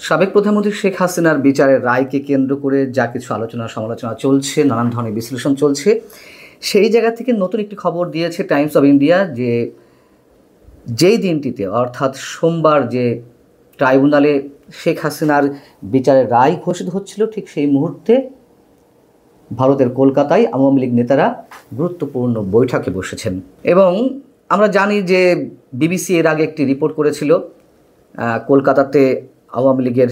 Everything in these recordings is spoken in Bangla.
সাবেক প্রধানমন্ত্রী শেখ হাসিনার বিচারের রায়কে কেন্দ্র করে যা কিছু আলোচনা সমালোচনা চলছে, নানান ধরনের বিশ্লেষণ চলছে, সেই জায়গা থেকে নতুন একটি খবর দিয়েছে টাইমস অফ ইন্ডিয়া যে যেই দিনটিতে অর্থাৎ সোমবার যে ট্রাইব্যুনালে শেখ হাসিনার বিচারের রায় ঘোষিত হচ্ছিল, ঠিক সেই মুহূর্তে ভারতের কলকাতায় আওয়ামী লীগ নেতারা গুরুত্বপূর্ণ বৈঠকে বসেছেন। এবং আমরা জানি যে বিবিসি এর আগে একটি রিপোর্ট করেছিল কলকাতাতে আওয়ামী লীগের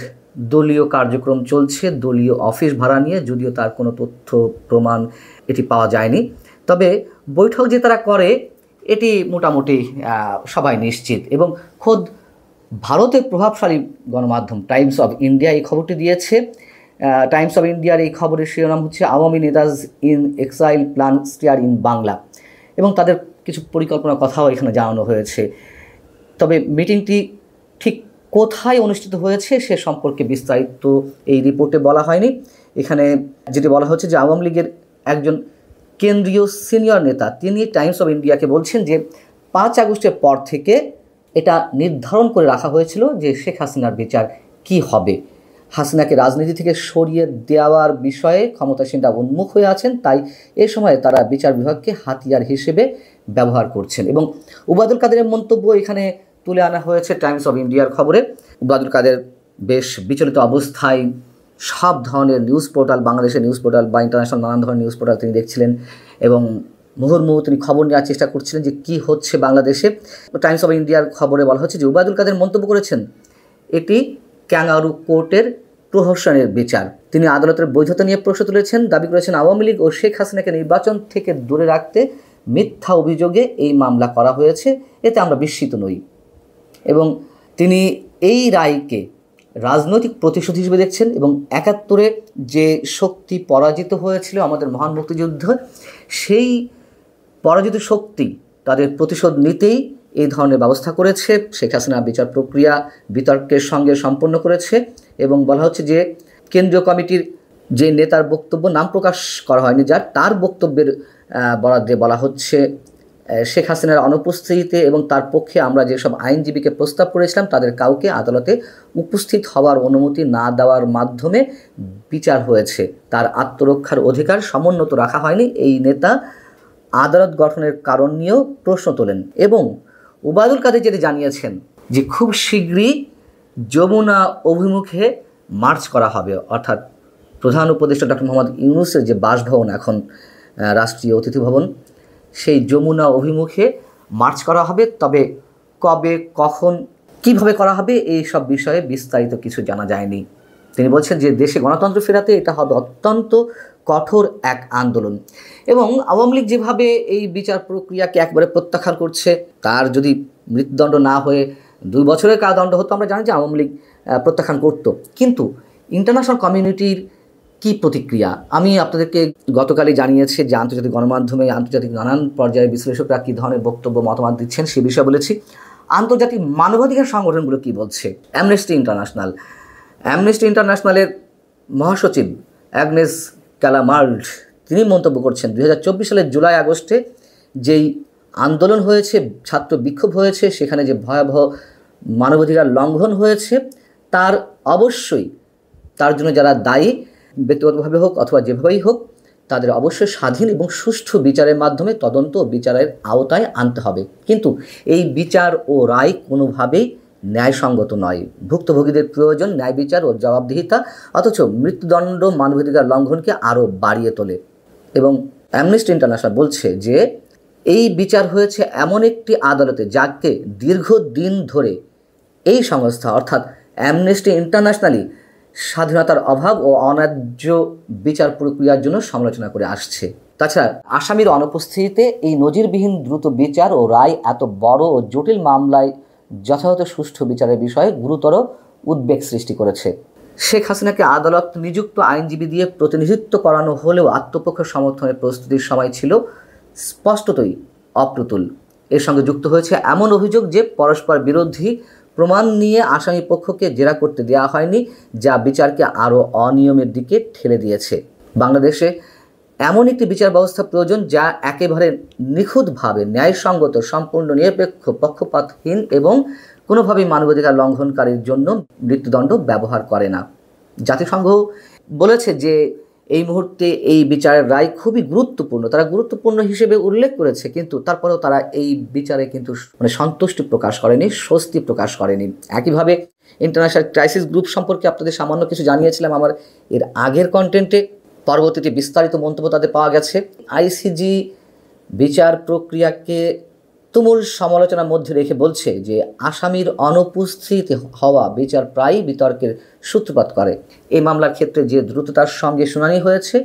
দলীয় কার্যক্রম চলছে, দলীয় অফিস ভাড়া নিয়ে, যদিও তার কোনো তথ্য প্রমাণ এটি পাওয়া যায়নি। তবে বৈঠক যে তারা করে এটি মোটামুটি সবাই নিশ্চিত। এবং খোদ ভারতের প্রভাবশালী গণমাধ্যম টাইমস অফ ইন্ডিয়া এই খবরটি দিয়েছে। টাইমস অফ ইন্ডিয়ার এই খবরের শিরোনাম হচ্ছে আওয়ামী নেতাজ in exile plan steer in Bangla, এবং তাদের কিছু পরিকল্পনার কথাও এখানে জানানো হয়েছে। তবে মিটিংটি ঠিক কোথায় অনুষ্ঠিত হয়েছে সে সম্পর্কে বিস্তারিত এই রিপোর্টে বলা হয়নি। এখানে যেটি বলা হচ্ছে যে আওয়ামী লীগের একজন কেন্দ্রীয় সিনিয়র নেতা তিনি টাইমস অফ ইন্ডিয়াকে বলছেন যে 5 আগস্টের পর থেকে এটা নির্ধারণ করে রাখা হয়েছিল যে শেখ হাসিনার বিচার কি হবে। হাসিনাকে রাজনীতি থেকে সরিয়ে দেওয়ার বিষয়ে ক্ষমতাসীনরা উন্মুখ হয়ে আছেন, তাই এ সময়ে তারা বিচার বিভাগকে হাতিয়ার হিসেবে ব্যবহার করছেন। এবং উবায়দুল কাদেরের মন্তব্য এখানে তুলে আনা হয়েছে টাইমস অফ ইন্ডিয়ার খবরে। উবায়দুল কাদের বেশ বিচলিত অবস্থায় সব ধরনের নিউজ পোর্টাল, বাংলাদেশের নিউজ পোর্টাল বা ইন্টারন্যাশনাল নানান ধরনের নিউজ পোর্টাল তিনি দেখছিলেন এবং মুহুর্মুহু তিনি খবর নেওয়ার চেষ্টা করছিলেন যে কী হচ্ছে বাংলাদেশে। টাইমস অফ ইন্ডিয়ার খবরে বলা হচ্ছে যে উবায়দুল কাদের মন্তব্য করেছেন এটি ক্যাঙ্গারু কোর্টের প্রহসনের বিচার। তিনি আদালতের বৈধতা নিয়ে প্রশ্ন তুলেছেন, দাবি করেছেন আওয়ামী লীগ ও শেখ হাসিনাকে নির্বাচন থেকে দূরে রাখতে মিথ্যা অভিযোগে এই মামলা করা হয়েছে, এতে আমরা বিস্মিত নই। এবং তিনি এই রায়কে রাজনৈতিক প্রতিশোধ হিসেবে দেখছেন এবং 71-এ যে শক্তি পরাজিত হয়েছিল আমাদের মহান মুক্তিযুদ্ধ, সেই পরাজিত শক্তি তাদের প্রতিশোধ নিতেই এই ধরনের ব্যবস্থা করেছে। শেখ হাসিনা বিচার প্রক্রিয়া বিতর্কের সঙ্গে সম্পন্ন করেছে এবং বলা হচ্ছে যে কেন্দ্রীয় কমিটির যে নেতার বক্তব্য নাম প্রকাশ করা হয়নি, যার তার বক্তব্যের বরাদ্দে বলা হচ্ছে শেখ হাসিনার অনুপস্থিতিতে এবং তার পক্ষে আমরা যেসব আইনজীবীকে প্রস্তাব করেছিলাম তাদের কাউকে আদালতে উপস্থিত হওয়ার অনুমতি না দেওয়ার মাধ্যমে বিচার হয়েছে, তার আত্মরক্ষার অধিকার সমুন্নত রাখা হয়নি। এই নেতা আদালত গঠনের কারণ নিয়েও প্রশ্ন তোলেন। এবং উবায়দুল কাদের যেটি জানিয়েছেন যে খুব শীঘ্রই যমুনা অভিমুখে মার্চ করা হবে, অর্থাৎ প্রধান উপদেষ্টা ডক্টর মোহাম্মদ ইউনূসের যে বাসভবন এখন রাষ্ট্রীয় অতিথি ভবন, সেই যমুনা অভিমুখে মার্চ করা হবে। তবে কবে, কখন, কিভাবে করা হবে এই সব বিষয়ে বিস্তারিত কিছু জানা যায়নি। তিনি বলছেন যে দেশে গণতন্ত্র ফেরাতে এটা হবে অত্যন্ত কঠোর এক আন্দোলন। এবং আওয়ামী লীগ যেভাবে এই বিচার প্রক্রিয়াকে একবারে প্রত্যাখ্যান করছে, তার যদি মৃত্যুদণ্ড না হয়ে 2 বছরের কারাদণ্ড হতো, আমরা জানি যে আওয়ামী লীগ প্রত্যাখ্যান করত। কিন্তু ইন্টারন্যাশনাল কমিউনিটির কি প্রতিক্রিয়া আমি আপনাদেরকে গতকালই জানিয়েছি যে আন্তর্জাতিক গণমাধ্যমে আন্তর্জাতিক নানান পর্যায়ের বিশ্লেষকরা কী ধরনের বক্তব্য মতামত দিচ্ছেন সে বিষয়ে বলেছি। আন্তর্জাতিক মানবাধিকার সংগঠনগুলো কি বলছে? অ্যামনেস্টি ইন্টারন্যাশনালের মহাসচিব অ্যাগনেস ক্যালামার্ড তিনি মন্তব্য করছেন 2024 সালের জুলাই আগস্টে যেই আন্দোলন হয়েছে, ছাত্র বিক্ষোভ হয়েছে, সেখানে যে ভয়াবহ মানবাধিকার লঙ্ঘন হয়েছে তার অবশ্যই তার জন্য যারা দায়ী ব্যক্তিগতভাবে হোক অথবা যেভাবেই হোক তাদের অবশ্যই স্বাধীন এবং সুষ্ঠু বিচারের মাধ্যমে তদন্ত ও বিচারের আওতায় আনতে হবে। কিন্তু এই বিচার ও রায় কোনোভাবেই ন্যায়সঙ্গত নয়। ভুক্তভোগীদের প্রয়োজন ন্যায় বিচার ও জবাবদিহিতা, অথচ মৃত্যুদণ্ড মানবাধিকার লঙ্ঘনকে আরও বাড়িয়ে তোলে। এবং অ্যামনেস্টি ইন্টারন্যাশনাল বলছে যে এই বিচার হয়েছে এমন একটি আদালতে যাকে দীর্ঘদিন ধরে এই সংস্থা অর্থাৎ অ্যামনেস্টি ইন্টারন্যাশনালই স্বাধীনতার অভাব ও অন্যায্য বিচার প্রক্রিয়ার জন্য সমালোচনা করে আসছে। তাছাড়া আসামির অনুপস্থিতিতে এই নজিরবিহীন দ্রুত বিচার ও রায় এত বড় ও জটিল মামলায় যথাযথ সুষ্ঠু বিচারের বিষয়ে গুরুতর উদ্বেগ সৃষ্টি করেছে। শেখ হাসিনাকে আদালত নিযুক্ত আইনজীবী দিয়ে প্রতিনিধিত্ব করানো হলেও আত্মপক্ষ সমর্থনের প্রস্তুতির সময় ছিল স্পষ্টতই অপ্রতুল। এর সঙ্গে যুক্ত হয়েছে এমন অভিযোগ যে পরস্পর বিরোধী প্রমাণ নিয়ে আসামি পক্ষকে জেরা করতে দেওয়া হয়নি, যা বিচারকে আরও অনিয়মের দিকে ঠেলে দিয়েছে। বাংলাদেশে এমন একটি বিচার ব্যবস্থা প্রয়োজন যা একেবারে নিখুঁতভাবে ন্যায়সঙ্গত, সম্পূর্ণ নিরপেক্ষ, পক্ষপাতহীন এবং কোনোভাবেই মানবাধিকার লঙ্ঘনকারীর জন্য মৃত্যুদণ্ড ব্যবহার করে না। জাতিসংঘ বলেছে যে এই মুহূর্তে এই বিচারের রায় খুবই গুরুত্বপূর্ণ, তারা গুরুত্বপূর্ণ হিসেবে উল্লেখ করেছে, কিন্তু তারপরেও তারা এই বিচারে কিন্তু সন্তুষ্টি প্রকাশ করেনি, স্বস্তি প্রকাশ করেনি। একইভাবে ইন্টারন্যাশনাল ক্রাইসিস গ্রুপ সম্পর্কে আপনাদের সামান্য কিছু জানিয়েছিলাম আমার এর আগের কন্টেন্টে। পরবর্তীতে বিস্তারিত মন্তব্য তাদের পাওয়া গেছে। আইসিজি বিচার প্রক্রিয়াকে তুমুল সমালোচনার মধ্যে রেখে বলছে যে আসামির অনুপস্থিত হওয়া বিচার প্রায়ই বিতর্কের সূত্রপাত করে। এই মামলার ক্ষেত্রে যে দ্রুততার সঙ্গে শুনানি হয়েছে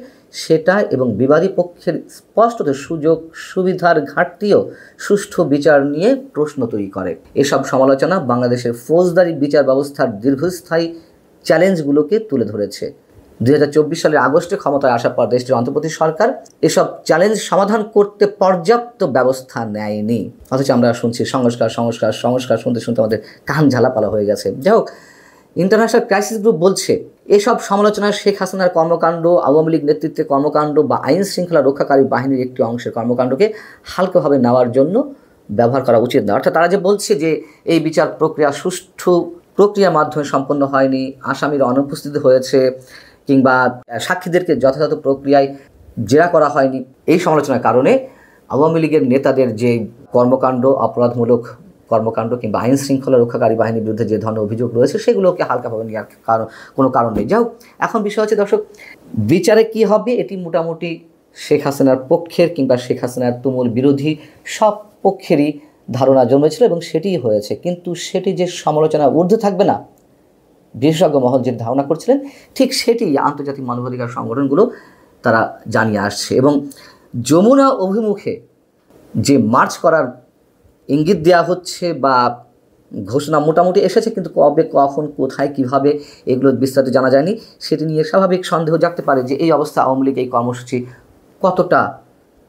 সেটা এবং বিবাদী পক্ষের স্পষ্টত সুযোগ সুবিধার ঘাটতিও সুষ্ঠু বিচার নিয়ে প্রশ্ন তৈরি করে। এসব সমালোচনা বাংলাদেশের ফৌজদারি বিচার ব্যবস্থার দীর্ঘস্থায়ী চ্যালেঞ্জগুলোকে তুলে ধরেছে। 2024 সালের আগস্টে ক্ষমতায় আসার পর দেশটির অন্তর্বর্তী সরকার এসব চ্যালেঞ্জ সমাধান করতে পর্যাপ্ত ব্যবস্থা নেয়নি, অথচ আমরা শুনছি সংস্কার সংস্কার সংস্কার, শুনতে শুনতে আমাদের কান ঝালাপালা হয়ে গেছে। যাই হোক, ইন্টারন্যাশনাল ক্রাইসিস গ্রুপ বলছে এসব সমালোচনা শেখ হাসিনার কর্মকাণ্ড, আওয়ামী লীগ নেতৃত্বের কর্মকাণ্ড বা আইন শৃঙ্খলা রক্ষাকারী বাহিনীর একটি অংশের কর্মকাণ্ডকে হালকাভাবে নেওয়ার জন্য ব্যবহার করা উচিত না। অর্থাৎ তারা যে বলছে যে এই বিচার প্রক্রিয়া সুষ্ঠু প্রক্রিয়ার মাধ্যমে সম্পন্ন হয়নি, আসামির অনুপস্থিতি হয়েছে, কিংবা সাক্ষীদেরকে যথাযথ প্রক্রিয়ায় জেরা করা হয়নি, এই সমালোচনার কারণে আওয়ামী লীগের নেতাদের যে কর্মকাণ্ড, অপরাধমূলক কর্মকাণ্ড কিংবা আইন শৃঙ্খলা রক্ষাকারী বাহিনীর বিরুদ্ধে যে ধরনের অভিযোগ রয়েছে সেগুলোকে হালকাভাবে নেওয়ার কোনো কারণ নেই। যাই হোক, এখন বিষয় হচ্ছে দর্শক, বিচারে কি হবে এটি মোটামুটি শেখ হাসিনার পক্ষের কিংবা শেখ হাসিনার তুমুল বিরোধী সব পক্ষেরই ধারণা জন্মেছিল এবং সেটিই হয়েছে। কিন্তু সেটি যে সমালোচনা ঊর্ধ্বে থাকবে না, বিশেষজ্ঞ মহল যে ধারণা করছিলেন, ঠিক সেটি আন্তর্জাতিক মানবাধিকার সংগঠনগুলো তারা জানিয়ে আসছে। এবং যমুনা অভিমুখে যে মার্চ করার ইঙ্গিত দেওয়া হচ্ছে বা ঘোষণা মোটামুটি এসেছে, কিন্তু কবে, কখন, কোথায়, কিভাবে এগুলো বিস্তারিত জানা যায়নি। সেটি নিয়ে স্বাভাবিক সন্দেহ জাগতে পারে যে এই অবস্থা আওয়ামী লীগ এই কর্মসূচি কতটা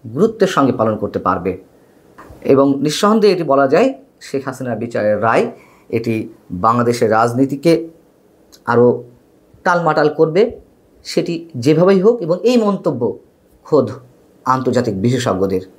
গুরুত্বের সঙ্গে পালন করতে পারবে। এবং নিঃসন্দেহে এটি বলা যায় শেখ হাসিনার বিচারের রায় এটি বাংলাদেশের রাজনীতিকে আরও টালমাটাল করবে, সেটি যেভাবেই হোক। এবং এই মন্তব্য খোদ আন্তর্জাতিক বিশেষজ্ঞদের।